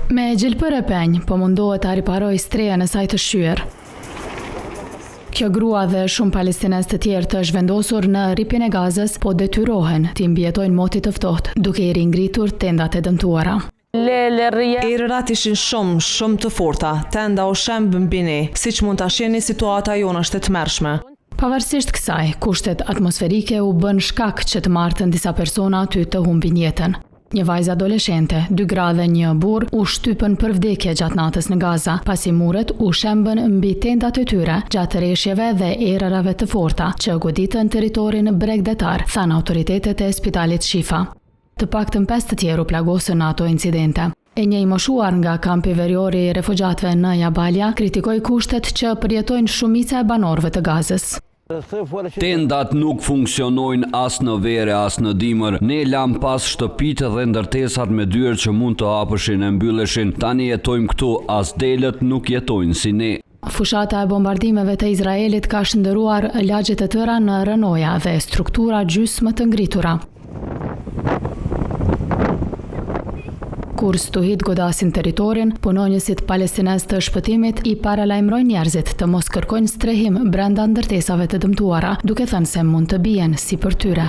Me gjilpër e penj, po mundohet ta riparoj strejen e saj të shyer. Kjo grua dhe shumë palestinez të tjerë të zhvendosur në rripjen e Gazës po detyrohen të mbjetojnë motit të ftohtë, duke i ringritur tendat e dëmtuara. Erërat ishin shumë të forta, tenda u shemb mbi ne, siç mund ta shihni situata jonë është e tmerrshme. Pavarësisht kësaj, kushtet atmosferike u bën shkak që të martën disa persona aty të humbin jetën. Një vajzë adoleshente, 2 gra dhe një burr u shtypën për vdekje gjatë natës në Gaza, pasi muret u shembën mbi tendat e tyre gjatë rreshjeve dhe erërave të forta që goditën territorin bregdetar, thanë autoritetet e spitalit Shifa. Të paktën 5 të tjerë u plagosën në ato incidente. E një i moshuar nga kampi verior i refugjatëve në Jabalia kritikoi kushtet që përjetojnë shumica e banorëve të Gazës. Tendat nuk funksionojnë as në vere as në dimër. Ne lam pas shtëpitë dhe ndërtesat me dyert që mund të hapëshin e mbylleshin. Tani jetojmë këtu, as delët nuk jetojnë si ne. Fushata e bombardimeve të Izraelit ka shndëruar lagjet e tëra në rënoja dhe struktura gjysmë të ngritura. Kur stuhit godasin territorin, punonjësit palestinez të shpëtimit i paralajmërojnë njerëzit të mos kërkojnë strehim brenda ndërtesave të dëmtuara, duke thënë se mund të bien si për tyre.